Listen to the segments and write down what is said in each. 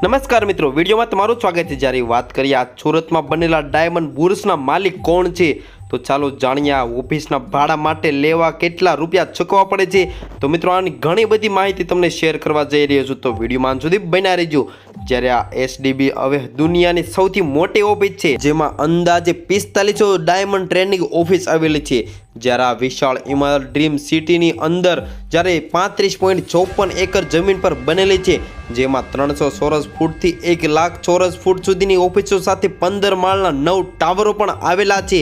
નમસ્કાર મિત્રો, વિડીયોમાં તમારું સ્વાગત છે। જ્યારે વાત કરીએ આ સુરતમાં બનેલા ડાયમંડ બુર્સના માલિક કોણ છે, તો ચાલો જાણીએ આ ઓફિસના ભાડા માટે લેવા કેટલા રૂપિયા ચૂકવવા પડે છે। તો મિત્રો આની ઘણી બધી માહિતી તમને શેર કરવા જઈ રહ્યો છું, તો વિડીયોમાં અંત સુધી બન્યા રહેજો। જ્યારે આ એસડીબી હવે દુનિયાની સૌથી મોટી ઓફિસ છે, જેમાં અંદાજે 4500 ડાયમંડ ટ્રેનિંગ ઓફિસ આવેલી છે। જ્યારે આ વિશાળ ઇમારત ડ્રીમ સિટીની અંદર જ્યારે 35.54 એકર જમીન પર બનેલી છે, જેમાં 300 ચોરસ ફૂટથી 1 લાખ ચોરસ ફૂટ સુધીની ઓફિસો સાથે 15 માળના 9 ટાવરો પણ આવેલા છે।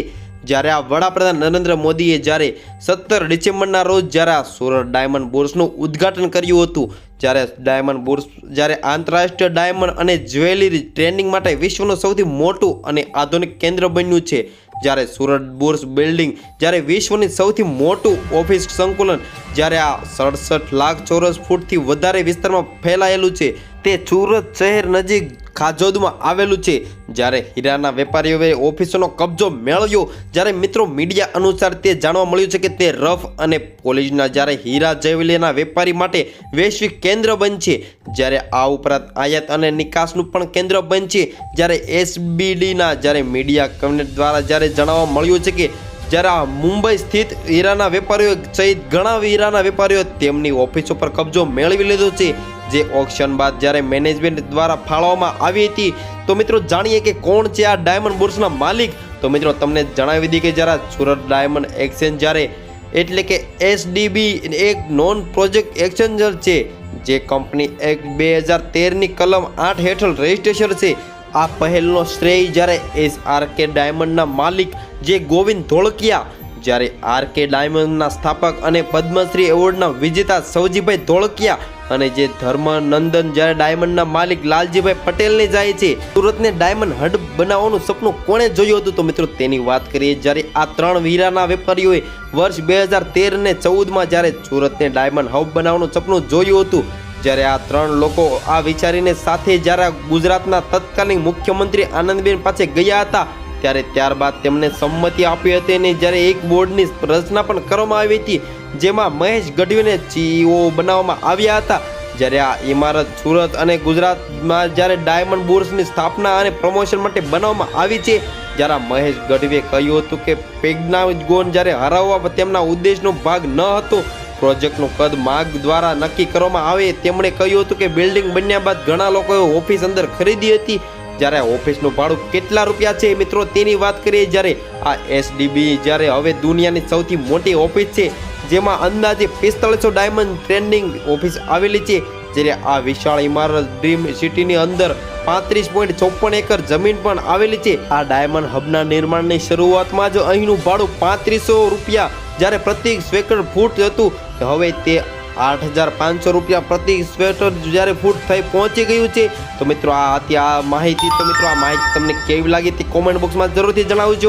જ્યારે આ વડાપ્રધાન નરેન્દ્ર મોદીએ જ્યારે 17 ડિસેમ્બરના રોજ જ્યારે આ સુરત ડાયમંડ બુર્સનું ઉદ્ઘાટન કર્યું હતું, જ્યારે ડાયમંડ બુર્સ જ્યારે આંતરરાષ્ટ્રીય ડાયમંડ અને જ્વેલરી ટ્રેનિંગ માટે વિશ્વનું સૌથી મોટું અને આધુનિક કેન્દ્ર બન્યું છે। જ્યારે સુરત બુર્સ બિલ્ડિંગ જ્યારે વિશ્વની સૌથી મોટું ઓફિસ સંકુલન જ્યારે આ 67 લાખ ચોરસ ફૂટથી વધારે વિસ્તારમાં ફેલાયેલું છે, તે સુરત શહેર નજીક ખાજોદમાં આવેલું છે। જ્યારે હીરાના વેપારીઓએ ઓફિસનો કબજો મેળવ્યો, જ્યારે મિત્રો મીડિયા અનુસાર તે જાણવા મળ્યું છે કે તે રફ અને પોલિશના જ્યારે હીરા જ્વેલરીના વેપારી માટે વૈશ્વિક કેન્દ્ર બનશે। જ્યારે આ ઉપરાંત આયાત અને નિકાસનું પણ કેન્દ્ર બનશે। જ્યારે એસબીડીના જ્યારે મીડિયા કમ્યુનિટી દ્વારા જ્યારે જાણવા મળ્યું છે કે જ્યારે આ મુંબઈ સ્થિત હીરાના વેપારીઓ સહિત ઘણા હીરાના વેપારીઓ તેમની ઓફિસો પર કબજો મેળવી લીધો છે, જે ઓક્શન બાદ જ્યારે મેનેજમેન્ટ દ્વારા ફાળવવામાં આવી હતી। તો મિત્રો જાણીએ કે કોણ છે આ ડાયમંડ બુર્સના માલિક। તો મિત્રો તમને જણાવી દઈએ કે જ્યારે સુરત ડાયમંડ એક્સચેન્જ જ્યારે એટલે કે એસડીબી એક નોન પ્રોજેક્ટ એક્સચેન્જર છે, જે કંપની એક્ટ 2013ની કલમ 8 હેઠળ રજિસ્ટ્રેશન છે। આ પહેલનો શ્રેય જ્યારે એસઆરકે ડાયમંડના માલિક જે ગોવિંદ ધોળકિયા, જ્યારે આરકે ડાયમંડના સ્થાપક અને પદ્મશ્રી એવોર્ડના વિજેતા સવજીભાઈ ધોળકિયા અને જે ધર્મનંદન જ્યારે ડાયમંડના માલિક લાલજીભાઈ પટેલને જાય છે। સુરતને ડાયમંડ હબ બનાવવાનું સપનું કોણે જોયું હતું, તો મિત્રો તેની વાત કરીએ। જ્યારે આ 3 હીરાના વેપારીઓએ વર્ષ 2013 ને 14માં જ્યારે સુરતને ડાયમંડ હબ બનાવવાનું સપનું જોયું હતું, જ્યારે આ 3 લોકો આ વિચારીને સાથે જ્યારે ગુજરાતના તત્કાલીન મુખ્યમંત્રી આનંદબેન પાસે ગયા હતા, ત્યારે ત્યારબાદ તેમને સંમતિ આપી હતી અને જ્યારે એક બોર્ડની રચના પણ કરવામાં આવી હતી, જેમાં મહેશ ગઢવીને CEO બનાવવામાં આવ્યા હતા। જ્યારે આ ઇમારત સુરત અને ગુજરાતમાં જ્યારે ડાયમંડ બુર્સની સ્થાપના અને પ્રમોશન માટે બનાવવામાં આવી છે। જ્યારે મહેશ ગઢવીએ કહ્યું હતું કે પેગ્નાગોન જ્યારે હરાવવા તેમના ઉદ્દેશનો ભાગ ન હતો, પ્રોજેક્ટનું કદ માગ દ્વારા નક્કી કરવામાં આવે। તેમણે કહ્યું હતું કે બિલ્ડિંગ બન્યા બાદ ઘણા લોકોએ ઓફિસ અંદર ખરીદી હતી। જ્યારે ઓફિસનું ભાડું કેટલા રૂપિયા છે મિત્રો તેની વાત કરીએ। જ્યારે આ એસડીબી જ્યારે હવે દુનિયાની સૌથી મોટી ઓફિસ છે, જેમાં અંદાજે 4500 ડાયમંડ ટ્રેનિંગ ઓફિસ આવેલી છે। જ્યારે આ વિશાળ ઇમારત ડ્રીમ સિટીની અંદર 35.54 એકર જમીન પણ આવેલી છે। આ ડાયમંડ હબના નિર્માણની શરૂઆતમાં જ અહીંનું ભાડું 3500 રૂપિયા જ્યારે પ્રતિ સ્ક્વેર ફૂટ હતું, હવે તે 8500 રૂપિયા પ્રતિ સ્ક્વેર જ્યારે ફૂટ થઈ પહોંચી ગયું છે। તો મિત્રો આ હતી આ માહિતી। તો મિત્રો આ માહિતી તમને કેવી લાગી તે કોમેન્ટ બોક્સમાં જરૂરથી જણાવજો।